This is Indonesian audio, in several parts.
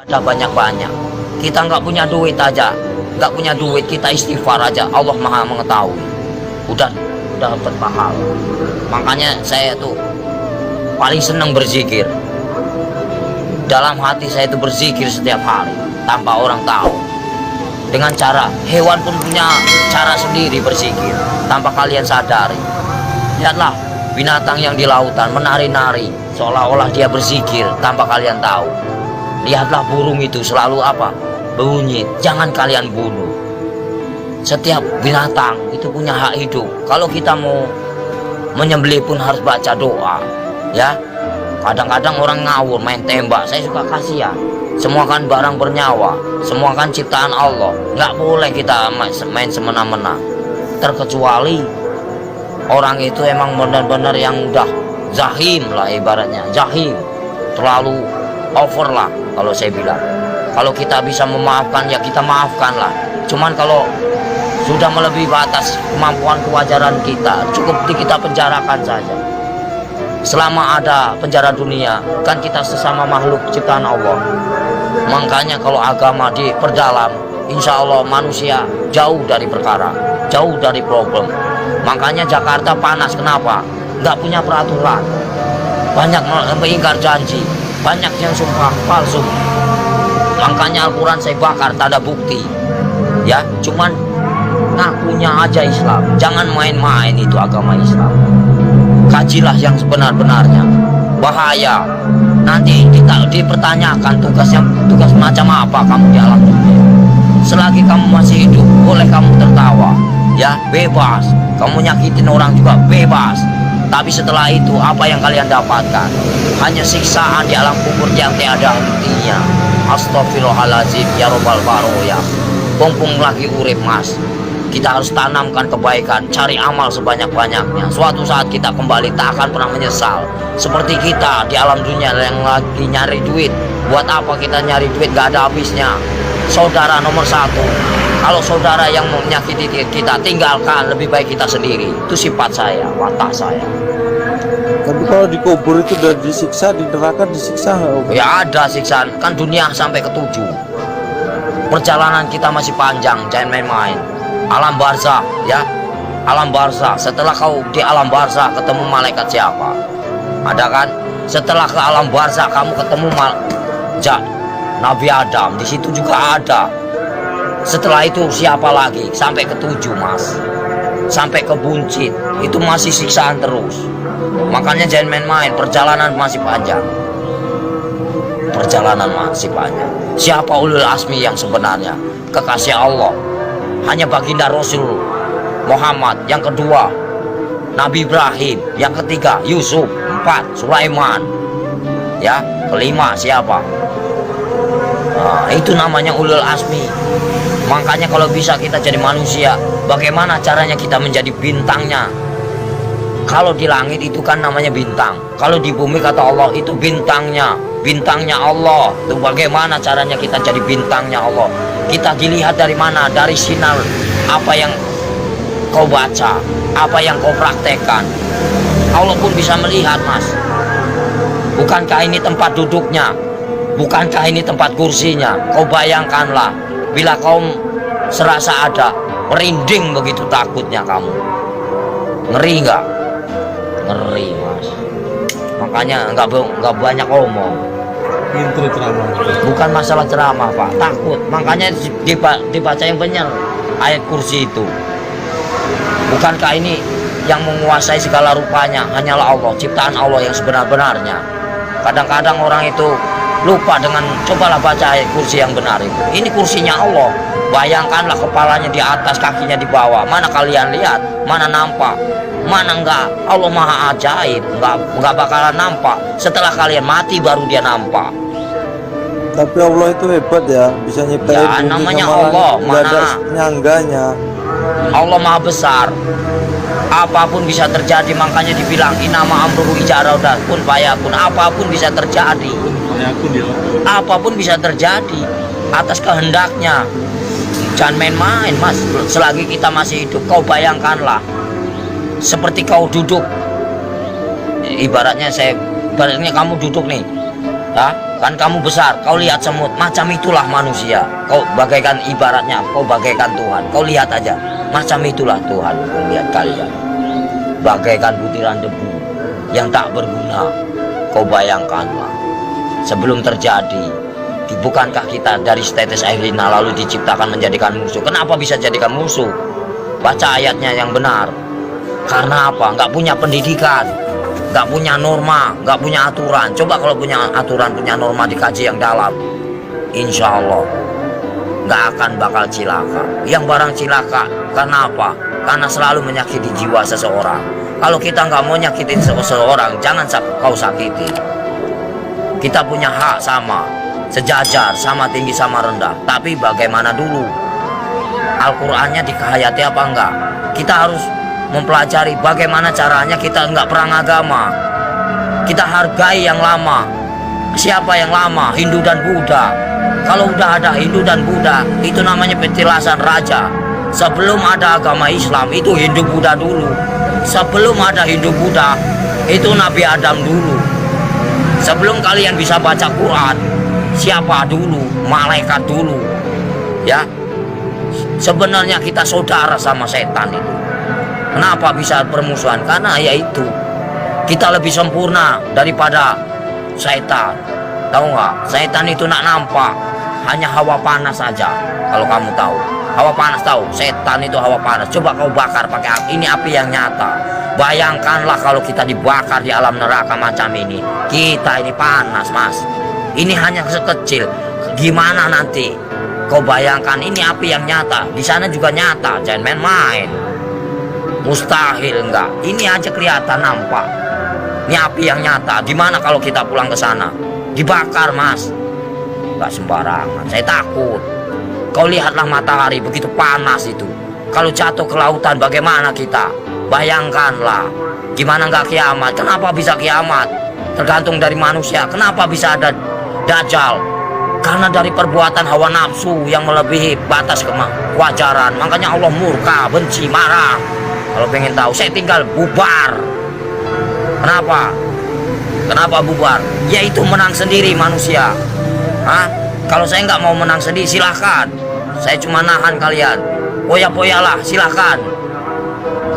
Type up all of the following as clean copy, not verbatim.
Ada banyak-banyak. Kita nggak punya duit aja, nggak punya duit, kita istighfar aja. Allah Maha mengetahui. Udah dapat pahala. Makanya saya tuh paling senang berzikir. Dalam hati saya itu berzikir setiap hari tanpa orang tahu. Dengan cara hewan pun punya cara sendiri berzikir tanpa kalian sadari. Lihatlah binatang yang di lautan menari-nari seolah-olah dia berzikir tanpa kalian tahu. Lihatlah burung itu selalu apa? Bunyi, jangan kalian bunuh. Setiap binatang itu punya hak hidup. Kalau kita mau menyembelih pun harus baca doa, ya. Kadang-kadang orang ngawur main tembak, saya suka kasihan. Semua kan barang bernyawa, semua kan ciptaan Allah. Nggak boleh kita main semena-mena. Terkecuali orang itu emang benar-benar yang udah zahim lah, ibaratnya zahim, terlalu over lah kalau saya bilang. Kalau kita bisa memaafkan ya kita maafkan lah. Cuman kalau sudah melebihi batas kemampuan kewajaran kita, cukup kita penjarakan saja. Selama ada penjara dunia, kan kita sesama makhluk ciptaan Allah. Makanya kalau agama diperdalam, insya Allah manusia jauh dari perkara, jauh dari problem. Makanya Jakarta panas, kenapa? Nggak punya peraturan, banyak mengingkar janji, banyak yang sumpah palsu. Makanya Al-Quran saya bakar, tak ada bukti, ya. Cuman ngakunya aja Islam. Jangan main-main itu agama Islam. Kajilah yang sebenar-benarnya. Bahaya. Nanti kita dipertanyakan tugas macam apa kamu di alam dunia. Selagi kamu masih hidup, boleh kamu tertawa, ya, bebas. Kamu nyakitin orang juga bebas. Tapi setelah itu apa yang kalian dapatkan? Hanya siksaan di alam kubur yang tiada hentinya. Astagfirullahaladzim ya robbal baroya. Mumpung lagi urip mas, kita harus tanamkan kebaikan, cari amal sebanyak-banyaknya. Suatu saat kita kembali tak akan pernah menyesal. Seperti kita di alam dunia yang lagi nyari duit. Buat apa kita nyari duit, gak ada habisnya. Saudara nomor satu. Kalau saudara yang menyakiti kita, tinggalkan, lebih baik kita sendiri. Itu sifat saya, watak saya. Tapi kalau dikubur itu udah disiksa, di neraka disiksa nggak? Ya ada siksaan, kan dunia sampai ke-7. Perjalanan kita masih panjang, jangan main-main. Alam barzakh, ya, alam barzakh. Setelah kau di alam barzakh ketemu malaikat siapa? Ada kan? Setelah ke alam barzakh kamu ketemu Nabi Adam, di situ juga ada. Setelah itu siapa lagi? Sampai ke-7 mas, sampai ke buncit, itu masih siksaan terus. Makanya jangan main-main, perjalanan masih panjang. Perjalanan masih panjang. Siapa ulul asmi yang sebenarnya? Kekasih Allah hanya baginda Rasul Muhammad. Yang kedua Nabi Ibrahim. Yang ketiga Yusuf. 4 Sulaiman. Ya, kelima siapa? Nah, itu namanya ulul asmi. Makanya kalau bisa kita jadi manusia, bagaimana caranya kita menjadi bintangnya? Kalau di langit itu kan namanya bintang, kalau di bumi kata Allah itu bintangnya, bintangnya Allah. Itu bagaimana caranya kita jadi bintangnya Allah? Kita dilihat dari mana? Dari sinar apa yang kau baca, apa yang kau praktekkan. Allah pun bisa melihat mas. Bukankah ini tempat duduknya? Bukankah ini tempat kursinya? Kau bayangkanlah, bila kau serasa ada, merinding begitu takutnya kamu. Ngeri nggak? Ngeri mas. Makanya nggak banyak omong. Intro ceramah. Bukan masalah ceramah pak, takut. Makanya dibaca yang benar ayat kursi itu. Bukankah ini yang menguasai segala rupanya hanyalah Allah, ciptaan Allah yang sebenar-benarnya. Kadang-kadang orang itu lupa dengan cobalah baca ayat kursi yang benar itu. Ini kursinya Allah. Bayangkanlah kepalanya di atas, kakinya di bawah. Mana kalian lihat? Mana nampak? Mana enggak? Allah maha ajaib. Enggak bakalan nampak. Setelah kalian mati baru dia nampak. Tapi Allah itu hebat ya, bisa nyiptain Ya bumi namanya sama Allah. langit, nggak ada Mana nyangganya. Allah maha besar. Apapun bisa terjadi. Makanya dibilang inama amruhu ijarodah pun fayakun. Apapun bisa terjadi. Apapun bisa terjadi atas kehendaknya. Jangan main-main mas. Selagi kita masih hidup, kau bayangkanlah seperti kau duduk. Ibaratnya kamu duduk nih, ya, Kan kamu besar, kau lihat semut, macam itulah manusia. Kau bagaikan ibaratnya, kau bagaikan Tuhan. Kau lihat aja, macam itulah Tuhan melihat kalian. Bagaikan butiran debu yang tak berguna. Kau bayangkanlah, sebelum terjadi, bukankah kita dari tetes air lina lalu diciptakan menjadikan musuh? Kenapa bisa jadikan musuh? Baca ayatnya yang benar. Karena apa? Nggak punya pendidikan, nggak punya norma, nggak punya aturan. Coba kalau punya aturan, punya norma, dikaji yang dalam, insya Allah nggak akan bakal cilaka. Yang barang cilaka, karena apa? Karena selalu menyakiti jiwa seseorang. Kalau kita nggak mau nyakitin seseorang, jangan kau sakiti. Kita punya hak sama, sejajar, sama tinggi, sama rendah. Tapi bagaimana dulu? Al-Qur'annya dikehayati apa enggak? Kita harus mempelajari bagaimana caranya kita enggak perang agama. Kita hargai yang lama. Siapa yang lama? Hindu dan Buddha. Kalau udah ada Hindu dan Buddha, itu namanya petilasan raja. Sebelum ada agama Islam, itu Hindu Buddha dulu. Sebelum ada Hindu Buddha, itu Nabi Adam dulu. Sebelum kalian bisa baca Quran, siapa dulu? Malaikat dulu. Ya. Sebenarnya kita saudara sama setan itu. Kenapa bisa permusuhan? Karena yaitu kita lebih sempurna daripada setan. Tahu nggak? Setan itu nak nampak, hanya hawa panas saja. Kalau kamu tahu, hawa panas tahu. Setan itu hawa panas. Coba kau bakar pakai api. Ini api yang nyata. Bayangkanlah kalau kita dibakar di alam neraka macam ini. Kita ini panas, Mas. Ini hanya sekecil. Gimana nanti? Kau bayangkan ini api yang nyata. Di sana juga nyata. Jangan main-main. Mustahil enggak. Ini aja kelihatan nampak. Ini api yang nyata. Dimana kalau kita pulang ke sana? Dibakar, Mas. Enggak sembarangan. Saya takut. Kau lihatlah matahari begitu panas itu. Kalau jatuh ke lautan bagaimana kita? Bayangkanlah. Gimana enggak kiamat? Kenapa bisa kiamat? Tergantung dari manusia. Kenapa bisa ada Dajjal? Karena dari perbuatan hawa nafsu yang melebihi batas kewajaran. Makanya Allah murka, benci, marah. Kalau pengen tahu, saya tinggal bubar. Kenapa? Kenapa bubar? Yaitu menang sendiri manusia. Hah? Kalau saya nggak mau menang sendiri, silahkan. Saya cuma nahan kalian. Poya-poyalah, silahkan.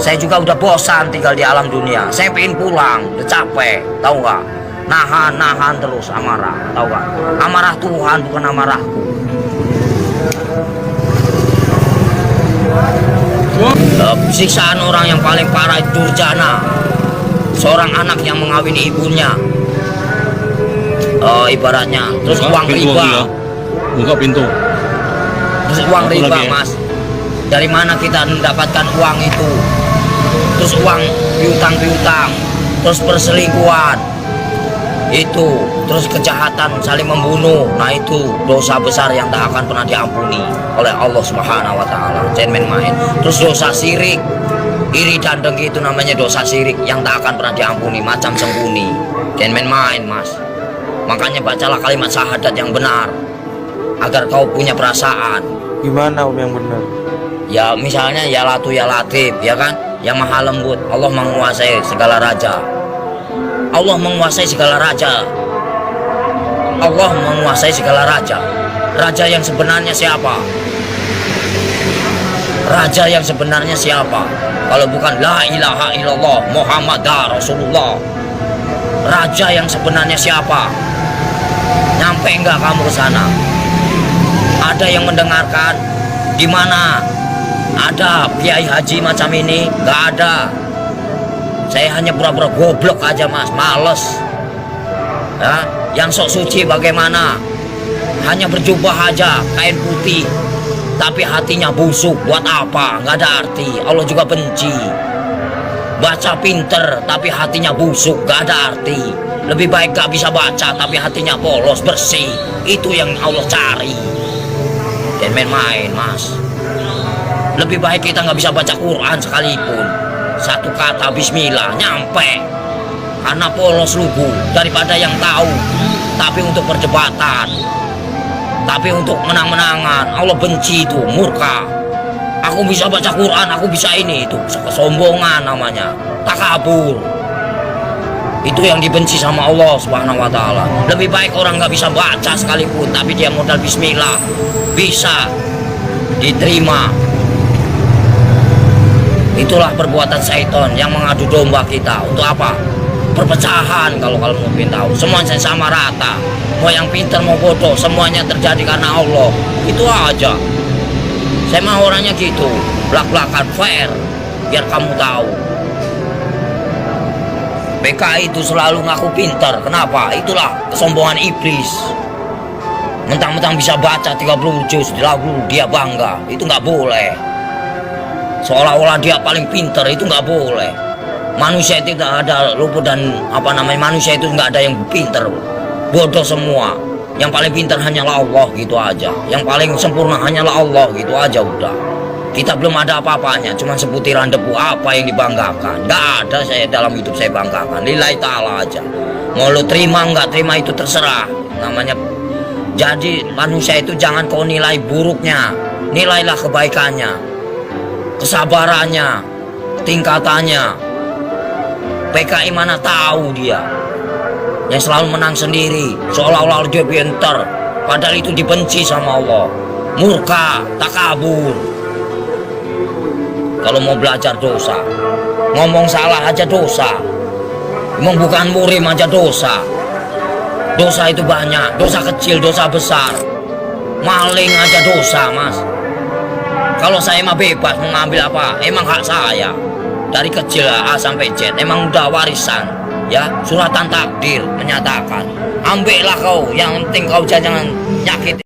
Saya juga udah bosan tinggal di alam dunia. Saya pengen pulang, udah capek. Tahu nggak? Nahan terus amarah. Tahu nggak? Amarah Tuhan bukan amarahku. Siksaan orang yang paling parah itu durjana. Seorang anak yang mengawini ibunya. Ibaratnya. Terus uang riba. Buka pintu. Terus uang riba, Mas. Dari mana kita mendapatkan uang itu? Terus uang piutang-piutang. Terus perselingkuhan. Itu, terus kejahatan saling membunuh. Nah itu dosa besar yang tak akan pernah diampuni oleh Allah Subhanahu wa taala. Jangan main-main. Terus dosa syirik, iri dan dengki, itu namanya dosa syirik yang tak akan pernah diampuni, macam sembunyi. Jangan main-main, Mas. Makanya bacalah kalimat syahadat yang benar agar kau punya perasaan. Gimana Om yang benar? Ya misalnya ya Latu ya Latif, ya kan? Yang maha lembut. Allah menguasai segala raja. Allah menguasai segala raja. Allah menguasai segala raja. Raja yang sebenarnya siapa? Raja yang sebenarnya siapa? Kalau bukan la ilaha illallah Muhammad Rasulullah. Raja yang sebenarnya siapa? Nyampe enggak kamu ke sana? Ada yang mendengarkan? Di mana ada kiai haji macam ini? Enggak ada. Saya hanya pura-pura goblok aja, Mas, males. Ya, yang sok suci bagaimana? Hanya berjubah aja, kain putih, tapi hatinya busuk. Buat apa? Nggak ada arti. Allah juga benci. Baca pinter, tapi hatinya busuk, nggak ada arti. Lebih baik gak bisa baca, tapi hatinya polos, bersih. Itu yang Allah cari. Jangan main-main, Mas. Lebih baik kita nggak bisa baca Quran sekalipun. Satu kata bismillah nyampe, karena polos lugu, daripada yang tahu tapi untuk perdebatan, tapi untuk menang-menangan. Allah benci itu, murka. Aku bisa baca Quran, aku bisa ini, itu kesombongan namanya, takabur. Itu yang dibenci sama Allah Subhanahu wa Ta'ala. Lebih baik orang nggak bisa baca sekalipun, tapi dia modal bismillah bisa diterima. Itulah perbuatan syaitan yang mengadu domba kita. Untuk apa? Perpecahan. Kalau mau tahu, semuanya sama rata. Mau yang pintar mau bodoh, semuanya terjadi karena Allah. Itu aja. Saya mah orangnya gitu, belak-belakan fair, biar kamu tahu. PKI itu selalu ngaku pintar. Kenapa? Itulah kesombongan iblis. Mentang-mentang bisa baca 30 juz di lagu, dia bangga. Itu nggak boleh. Seolah-olah dia paling pintar, itu nggak boleh. Manusia itu tidak ada luput dan manusia itu nggak ada yang pintar. Bodoh semua. Yang paling pintar hanyalah Allah, gitu aja. Yang paling sempurna hanyalah Allah, gitu aja udah. Kita belum ada apa-apanya, cuma seputiran debu. Apa yang dibanggakan? Gak ada saya dalam hidup saya banggakan. Lillahi ta'ala aja. Mau lo terima nggak terima itu terserah. Namanya. Jadi manusia itu jangan kau nilai buruknya, nilailah kebaikannya, kesabarannya, tingkatannya. PKI mana tahu dia yang selalu menang sendiri, seolah-olah dia pintar, padahal itu dibenci sama Allah. Murka, takabur. Kalau mau belajar dosa, ngomong salah aja dosa, emang bukan murim aja dosa. Dosa itu banyak, dosa kecil, dosa besar. Maling aja dosa, mas. Kalau saya mah bebas mengambil apa, emang hak saya. Dari kecil A sampai Z, emang udah warisan. Ya, suratan takdir menyatakan. Ambillah kau, yang penting kau jangan nyakit.